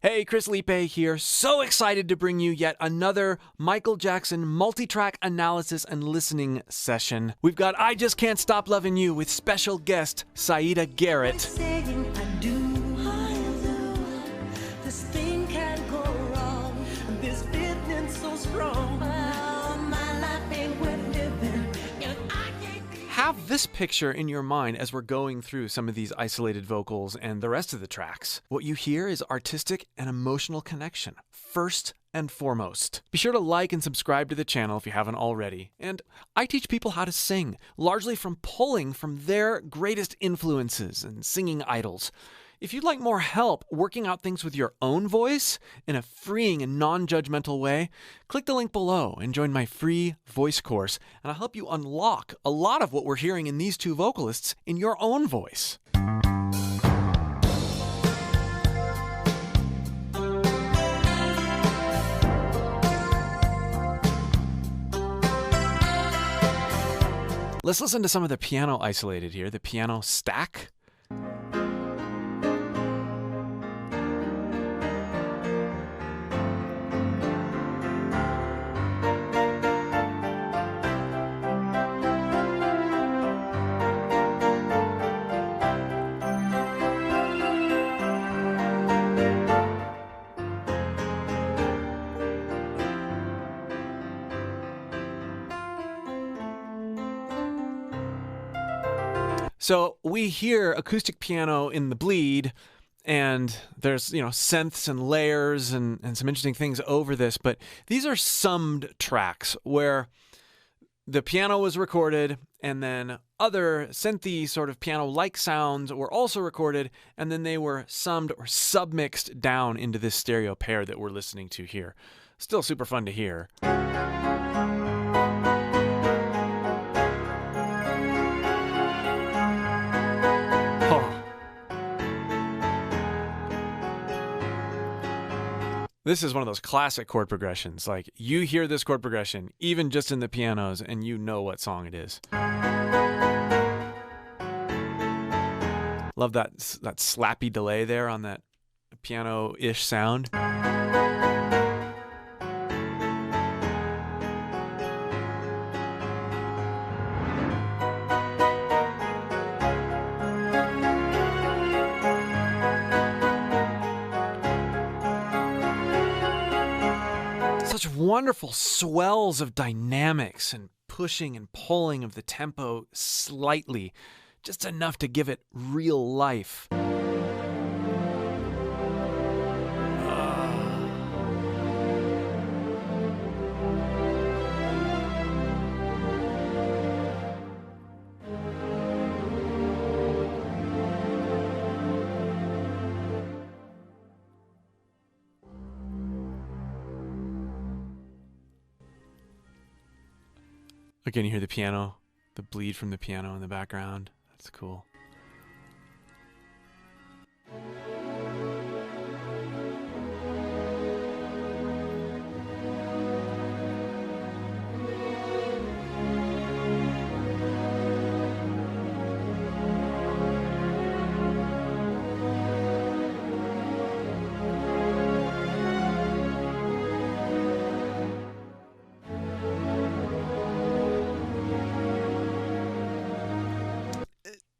Hey, Chris Liepe here. So excited to bring you yet another Michael Jackson multi-track analysis and listening session. We've got I Just Can't Stop Loving You with special guest Siedah Garrett. Have this picture in your mind as we're going through some of these isolated vocals and the rest of the tracks. What you hear is artistic and emotional connection, first and foremost. Be sure to like and subscribe to the channel if you haven't already. And I teach people how to sing, largely from pulling from their greatest influences and singing idols. If you'd like more help working out things with your own voice in a freeing and non-judgmental way, click the link below and join my free voice course, and I'll help you unlock a lot of what we're hearing in these two vocalists in your own voice. Let's listen to some of the piano isolated here, the piano stack. So we hear acoustic piano in the bleed, and there's, synths and layers and some interesting things over this, but these are summed tracks where the piano was recorded and then other synthy sort of piano-like sounds were also recorded, and then they were summed or submixed down into this stereo pair that we're listening to here. Still super fun to hear. This is one of those classic chord progressions. Like, you hear this chord progression, even just in the pianos, and you know what song it is. Love that slappy delay there on that piano-ish sound. Such wonderful swells of dynamics and pushing and pulling of the tempo slightly, just enough to give it real life. Again, you hear the piano, the bleed from the piano in the background. That's cool.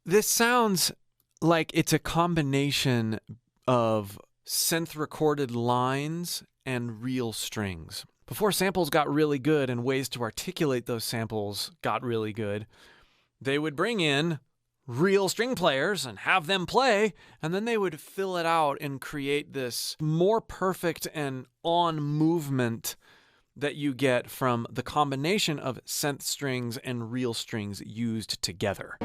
This sounds like it's a combination of synth-recorded lines and real strings. Before samples got really good and ways to articulate those samples got really good, they would bring in real string players and have them play, and then they would fill it out and create this more perfect and on movement that you get from the combination of synth strings and real strings used together.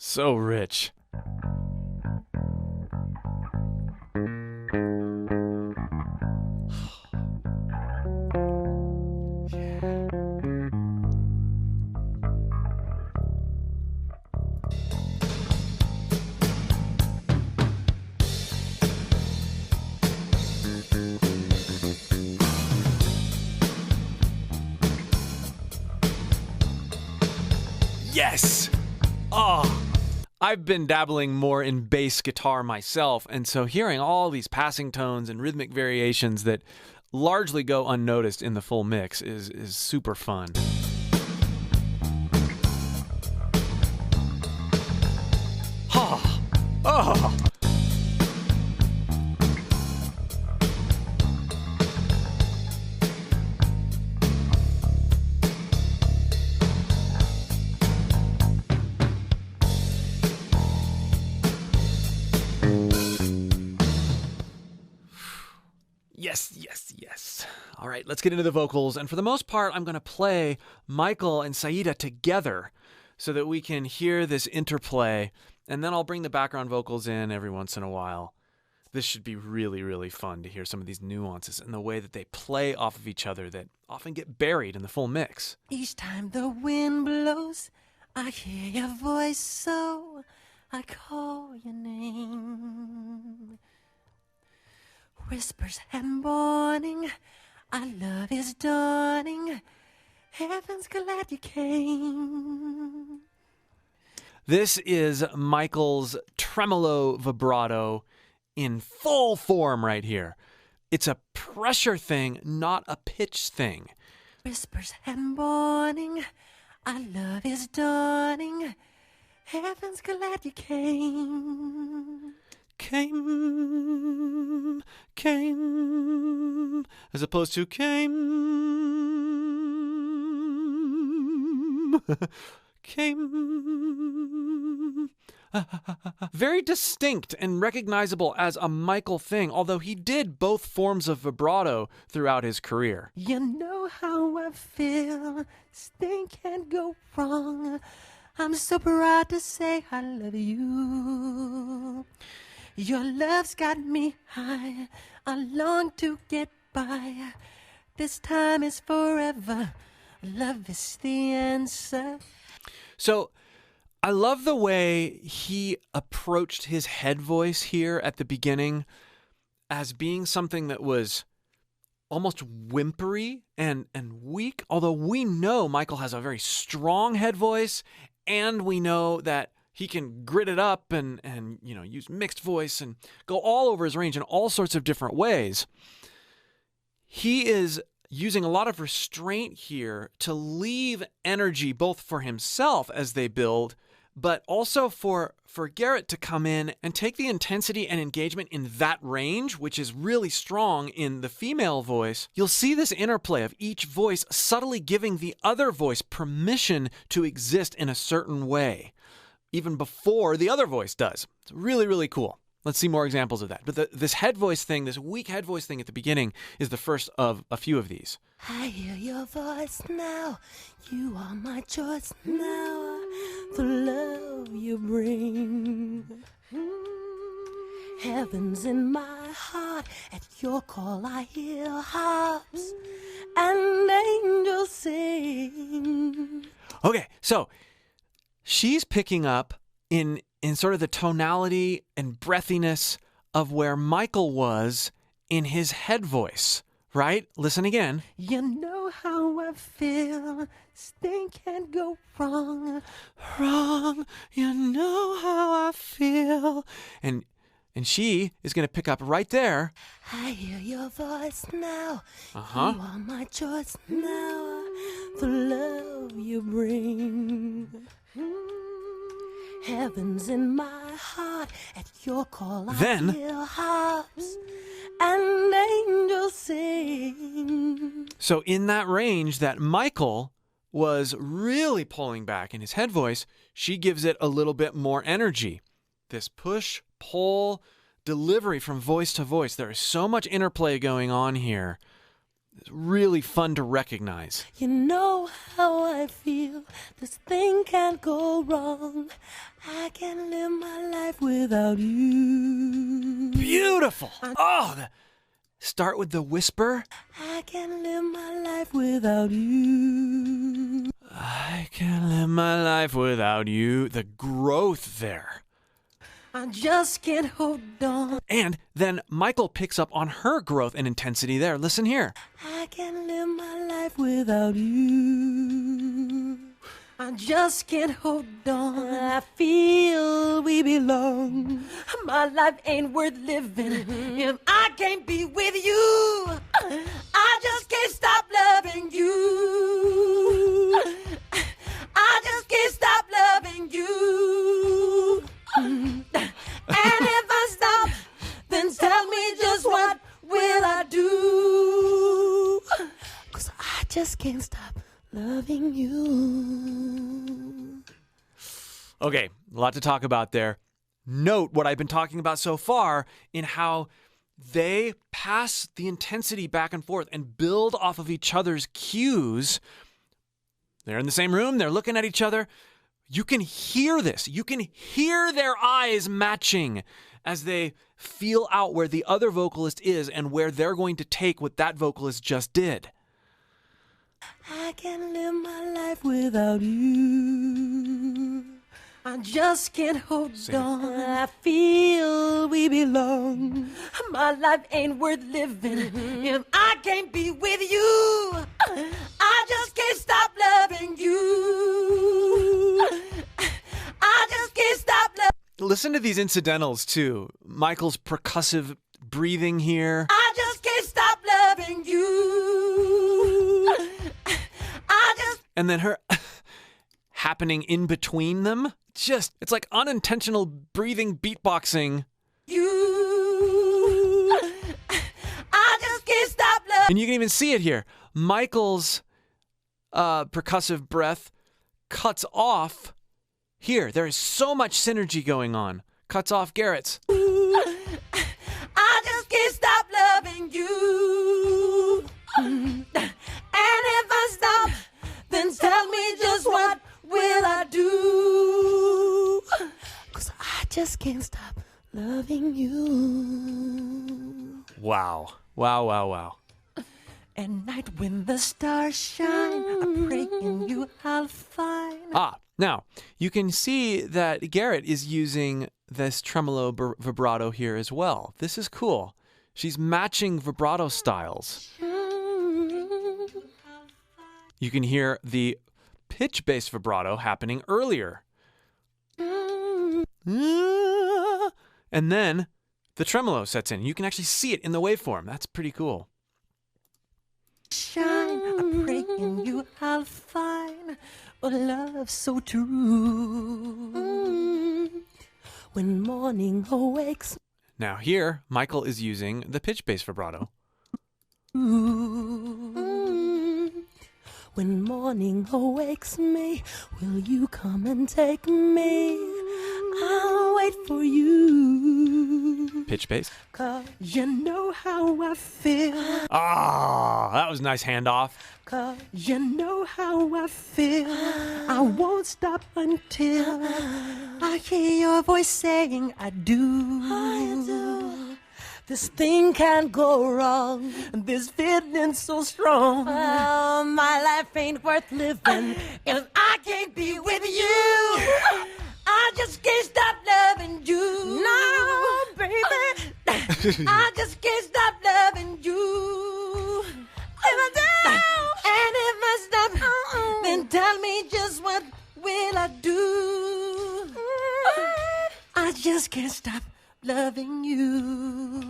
So rich. Yes! Oh, I've been dabbling more in bass guitar myself, and so hearing all these passing tones and rhythmic variations that largely go unnoticed in the full mix is super fun. Oh. Yes. All right, let's get into the vocals. And for the most part, I'm going to play Michael and Siedah together so that we can hear this interplay. And then I'll bring the background vocals in every once in a while. This should be really, really fun to hear some of these nuances and the way that they play off of each other that often get buried in the full mix. Each time the wind blows, I hear your voice, so I call your name. Whispers and warning, our love is dawning. Heaven's glad you came. This is Michael's tremolo vibrato in full form right here. It's a pressure thing, not a pitch thing. Whispers and warning, our love is dawning. Heaven's glad you came. Came, as opposed to came. Very distinct and recognizable as a Michael thing, although he did both forms of vibrato throughout his career. You know how I feel, this thing can't go wrong. I'm so proud to say I love you. Your love's got me high, I long to get by. This time is forever, love is the answer. So, I love the way he approached his head voice here at the beginning as being something that was almost whimpery and weak, although we know Michael has a very strong head voice, and we know that he can grit it up and use mixed voice and go all over his range in all sorts of different ways. He is using a lot of restraint here to leave energy both for himself as they build, but also for Garrett to come in and take the intensity and engagement in that range, which is really strong in the female voice. You'll see this interplay of each voice subtly giving the other voice permission to exist in a certain way, even before the other voice does. It's really, really cool. Let's see more examples of that. But this head voice thing, this weak head voice thing at the beginning is the first of a few of these. I hear your voice now, you are my choice now, the love you bring. Heaven's in my heart, at your call I hear harps and angels sing. Okay, so she's picking up in sort of the tonality and breathiness of where Michael was in his head voice, right? Listen again. You know how I feel, this thing can't go wrong. Wrong, you know how I feel. And she is going to pick up right there. I hear your voice now, Uh-huh. you are my choice now, the love you bring. Heaven's in my heart, at your call Then- I hear harps and angels sing. So in that range that Michael was really pulling back in his head voice, she gives it a little bit more energy. This push, pull, delivery from voice to voice. There is so much interplay going on here. It's really fun to recognize. You know how I feel, this thing can't go wrong. I can't live my life without you. Beautiful. Start with the whisper. I can't live my life without you. I can't live my life without you. The growth there. I just can't hold on. And then Michael picks up on her growth and intensity there. Listen here. I can't live my life without you. I just can't hold on. I feel we belong. My life ain't worth living if I can't be with you. I just can't stop loving you. I just can't stop loving you. And if I stop, then tell me just what will I do? 'Cause I just can't stop loving you. Okay, a lot to talk about there. Note what I've been talking about so far in how they pass the intensity back and forth and build off of each other's cues. They're in the same room, they're looking at each other. You can hear this. You can hear their eyes matching as they feel out where the other vocalist is and where they're going to take what that vocalist just did. I can't live my life without you. I just can't hold on. I feel we belong. My life ain't worth living if I can't be with you. I just can't stop loving you. I just can't stop loving. Listen to these incidentals too. Michael's percussive breathing here. I just can't stop loving you. I just. And then her happening in between them. It's like unintentional breathing beatboxing. You. I just can't stop loving. And you can even see it here. Michael's percussive breath cuts off here. There is so much synergy going on. Cuts off Garrett's. I just can't stop loving you. And if I stop, then tell me just what will I do? 'Cause I just can't stop loving you. Wow. Wow, wow, wow. At night when the stars shine, I pray in you I'll find. Now, you can see that Garrett is using this tremolo vibrato here as well. This is cool. She's matching vibrato styles. You can hear the pitch-based vibrato happening earlier. And then the tremolo sets in. You can actually see it in the waveform. That's pretty cool. Shine, I pray in you I'll find a love so true. When morning awakes. Now here, Michael is using the pitch-based vibrato. When morning awakes me, will you come and take me? I'll wait for you. Pitch-based. 'Cause you know how I feel. That was a nice handoff. 'Cause you know how I feel. I won't stop until I hear your voice saying I do. I do. This thing can't go wrong. This feeling's so strong. Oh, my life ain't worth living if I can't be with you. I just can't stop loving you. No, baby. I just can't stop loving you. If I do, and if I stop, then tell me just what will I do? I just can't stop loving you.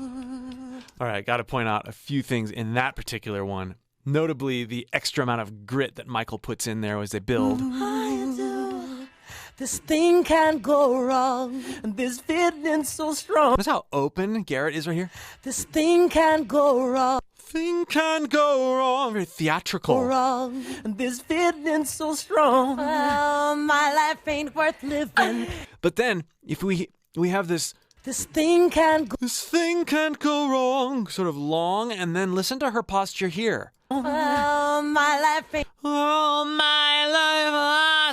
All right, got to point out a few things in that particular one. Notably, the extra amount of grit that Michael puts in there as they build. I do. This thing can't go wrong. This feeling's so strong. Notice how open Garrett is right here? This thing can't go wrong. Thing can't go wrong. Very theatrical. Wrong. This feeling's so strong. Oh, my life ain't worth living. But then, if we have this thing can't go. This thing can't go wrong. Sort of long, and then listen to her posture here. Oh, my life ain't. Oh, my life.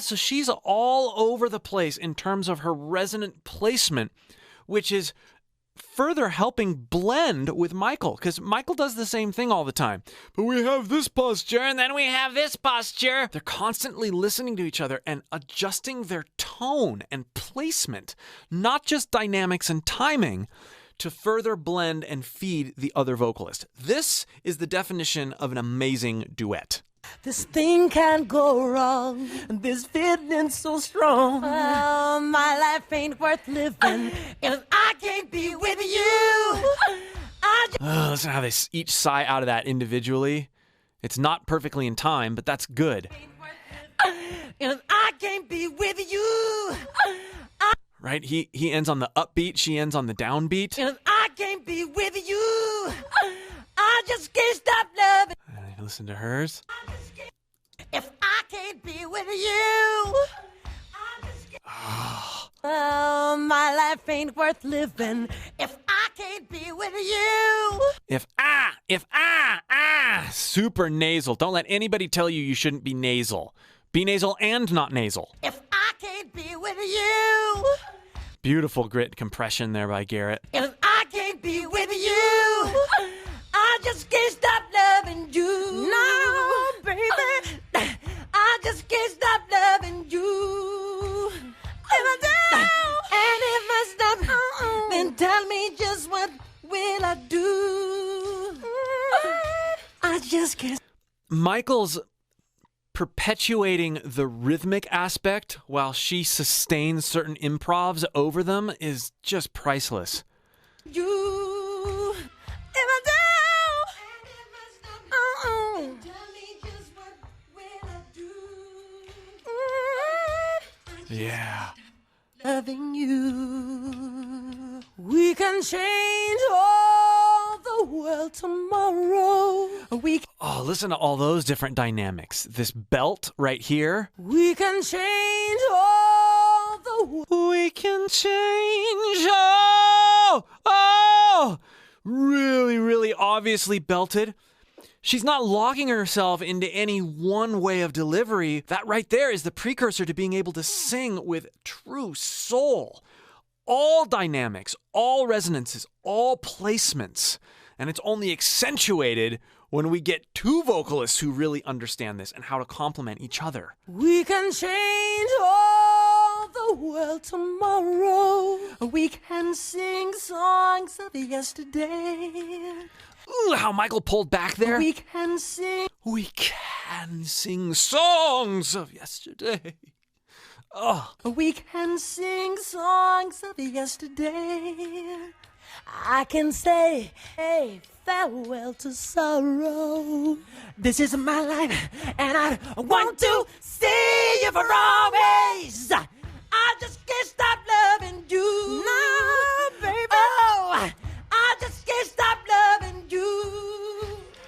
So she's all over the place in terms of her resonant placement, which is further helping blend with Michael, because Michael does the same thing all the time. But we have this posture, and then we have this posture. They're constantly listening to each other and adjusting their tone and placement, not just dynamics and timing, to further blend and feed the other vocalist. This is the definition of an amazing duet. This thing can't go wrong. This feeling's so strong. Oh, my life ain't worth living if I can't be with you. Listen how they each sigh out of that individually. It's not perfectly in time, but that's good. If I can't be with you. Right? He ends on the upbeat, she ends on the downbeat. If I can't be with you, I just can't stop loving. Listen to hers. If I can't be with you, oh, my life ain't worth living if I can't be with you. Super nasal. Don't let anybody tell you shouldn't be nasal. Be nasal and not nasal. If I can't be with you. Beautiful grit compression there by Garrett. If I can't be with you, I just can't stop loving you. No, baby, I just can't stop loving you. If I do, and if I stop, then tell me just what will I do? I just can't. Michael's perpetuating the rhythmic aspect while she sustains certain improvs over them is just priceless. You, if I do, tell me just what will I do? Yeah. Loving you. We can change all the world tomorrow. Oh, listen to all those different dynamics. This belt right here. We can change all the world. We can change. Really, really obviously belted. She's not locking herself into any one way of delivery. That right there is the precursor to being able to sing with true soul. All dynamics, all resonances, all placements. And it's only accentuated when we get two vocalists who really understand this and how to complement each other. We can change all the world tomorrow. We can sing songs of yesterday. Ooh, how Michael pulled back there. We can sing songs of yesterday. Oh. We can sing songs of yesterday. I can say, hey, farewell to sorrow. This is my life, and I want to see you for always. I just can't stop loving you. No, baby. Oh, I just can't stop loving you.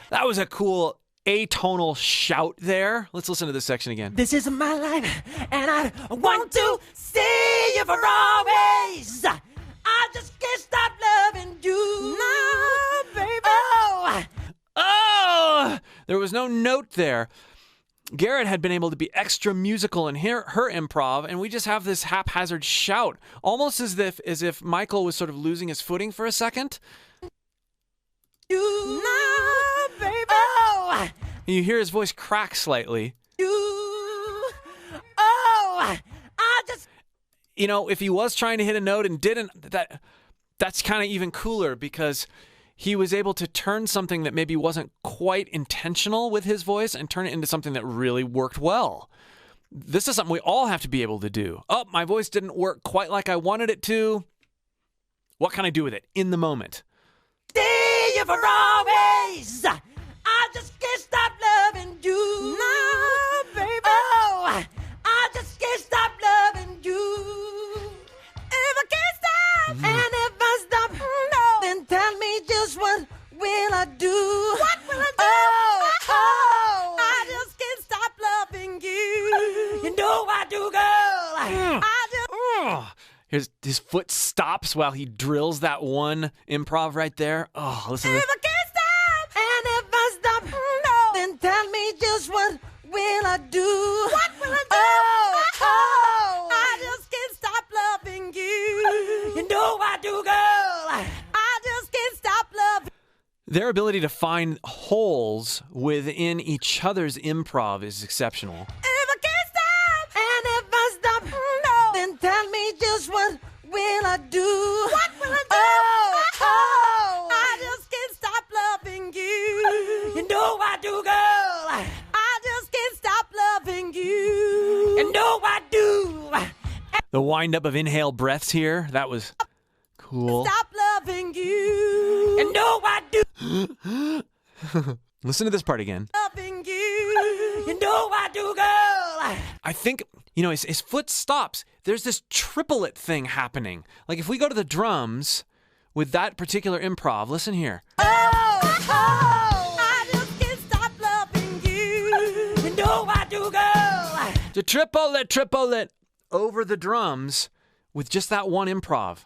That was a cool atonal shout there. Let's listen to this section again. This is my life, and I want to see you for always. I just can't stop loving you. No, baby. Oh, there was no note there. Garrett had been able to be extra musical in her improv, and we just have this haphazard shout, almost as if Michael was sort of losing his footing for a second. You, no, baby. Oh, and you hear his voice crack slightly. You know, if he was trying to hit a note and didn't, that's kind of even cooler because he was able to turn something that maybe wasn't quite intentional with his voice and turn it into something that really worked well. This is something we all have to be able to do. Oh, my voice didn't work quite like I wanted it to. What can I do with it in the moment? See you for always. I just can't stop loving you. No, baby. Oh, I just can't stop loving you. If I can't stop, and if I stop, no, then tell me just what will I do? What will I do? Oh, I just can't stop loving you. You know I do, girl. Here's his foot stops while he drills that one improv right there. Oh, listen to this. If I can't stop, and if I stop, no, then tell me just what will I do? What will I do? Oh, I just can't stop loving you. You know I do, girl. I just can't stop loving. Their ability to find holes within each other's improv is exceptional. If I can't stop, and if I stop, no, then tell me just what will I do? What will I do? Oh, I just can't stop loving you. You know I do, girl. I just wind-up of inhale breaths here. That was cool. Stop loving you. And no, I do. Listen to this part again. Loving you. You know I do, girl. I think, his foot stops. There's this triplet thing happening. Like if we go to the drums with that particular improv, listen here. I just can't stop loving you. You know I do, girl. The triplet over the drums with just that one improv.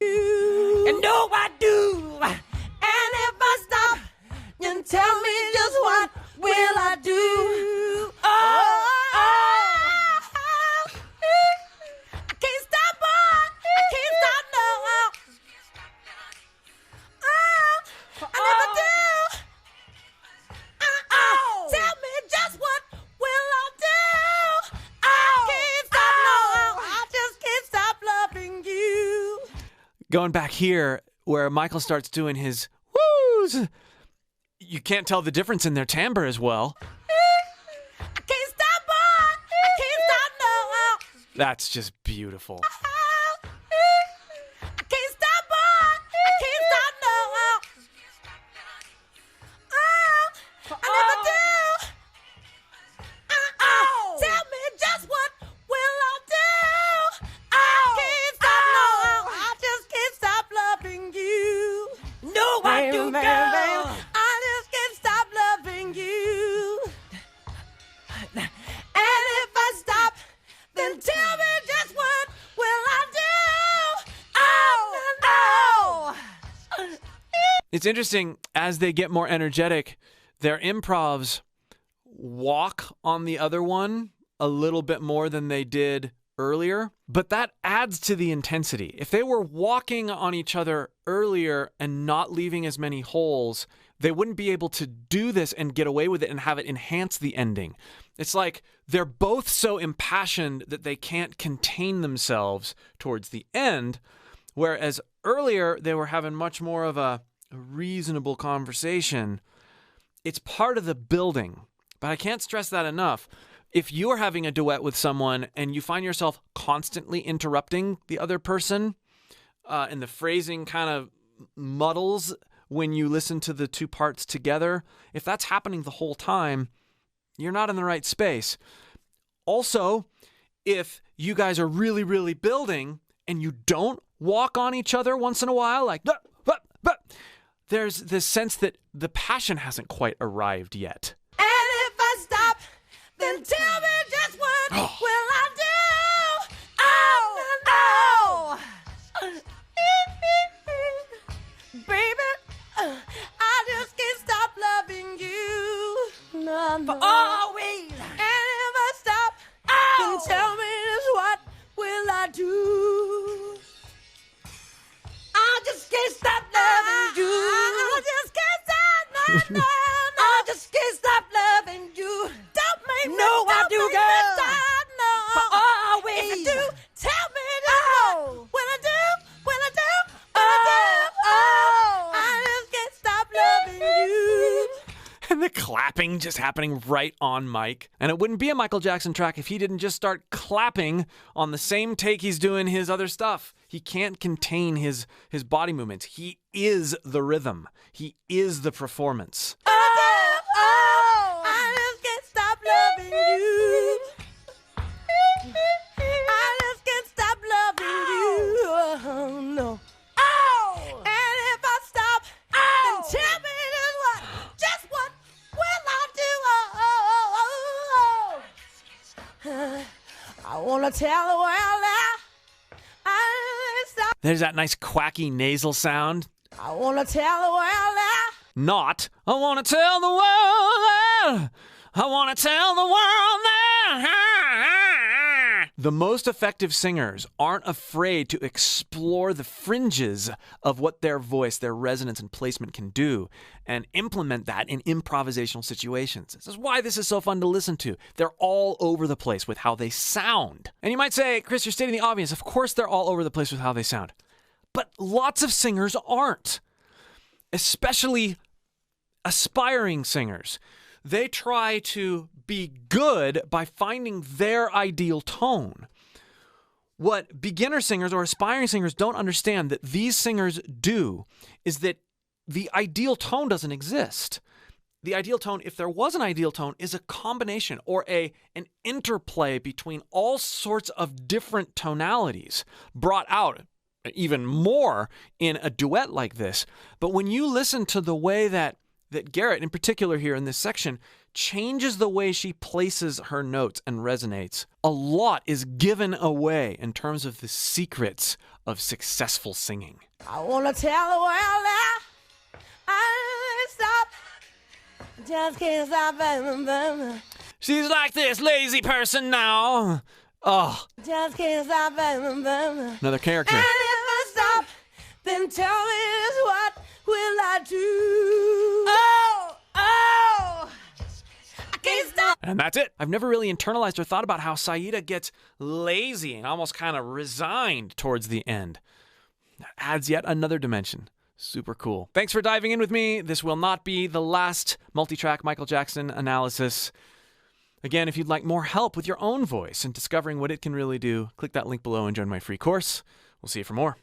And no, I do. And if I stop, then tell me just what will I do? I can't stop, boy. I can't stop, no. I never do. Tell me just what will I do? I can't stop, no. I just can't stop loving you. Going back here where Michael starts doing his woos, you can't tell the difference in their timbre as well. I can't stop, boy. I can't stop, no. That's just beautiful. I can't stop, boy. I can't stop, no. I never do. Tell me just what will I do? I can't stop, no. I just can't stop loving you. No, I do, girl. I just can't stop loving you. And if I stop, then tell me just what will I do? Oh, no. It's interesting, as they get more energetic, their improvs walk on the other one a little bit more than they did earlier, but that adds to the intensity. If they were walking on each other earlier and not leaving as many holes, they wouldn't be able to do this and get away with it and have it enhance the ending. It's like they're both so impassioned that they can't contain themselves towards the end, whereas earlier they were having much more of a reasonable conversation. It's part of the building, but I can't stress that enough. If you're having a duet with someone and you find yourself constantly interrupting the other person, and the phrasing kind of muddles when you listen to the two parts together, if that's happening the whole time, you're not in the right space. Also, if you guys are really, really building and you don't walk on each other once in a while, like, there's this sense that the passion hasn't quite arrived yet. And if I stop, then tell me just what will I do? Oh, baby, I just can't stop loving you. No. For always. And if I stop, then tell me just what will I do? I just can't stop loving you. I just can't stop, no. I just can't stop loving you. Don't make me stop, I do, girl. Stop, no. For always. If you do, tell me to when I do, when I do, when I do. I just can't stop loving you. And the clapping just happening right on mic. And it wouldn't be a Michael Jackson track if he didn't just start clapping on the same take he's doing his other stuff. He can't contain his body movements. He is the rhythm. He is the performance. I just can't stop loving you. I just can't stop loving you. Oh, no. And if I stop, then tell me just what will I do? I want to tell the world that I stop. There's that nice quacky nasal sound. I want to tell the world that. Not, I want to tell the world that. I want to tell the world that. The most effective singers aren't afraid to explore the fringes of what their voice, their resonance and placement can do and implement that in improvisational situations. This is why this is so fun to listen to. They're all over the place with how they sound. And you might say, Chris, you're stating the obvious. Of course they're all over the place with how they sound. But lots of singers aren't, especially aspiring singers. They try to be good by finding their ideal tone. What beginner singers or aspiring singers don't understand that these singers do is that the ideal tone doesn't exist. The ideal tone, if there was an ideal tone, is a combination or an interplay between all sorts of different tonalities brought out even more in a duet like this. But when you listen to the way that Garrett, in particular here in this section, changes the way she places her notes and resonates, a lot is given away in terms of the secrets of successful singing. I wanna tell the world that I stop. Just can't stop. She's like this lazy person now. Oh. Just can't stop. Another character. And if I stop, then tell me what will I do? Oh, I can't stop. And that's it. I've never really internalized or thought about how Siedah gets lazy and almost kind of resigned towards the end. That adds yet another dimension. Super cool. Thanks for diving in with me. This will not be the last multi-track Michael Jackson analysis. Again, if you'd like more help with your own voice and discovering what it can really do, click that link below and join my free course. We'll see you for more.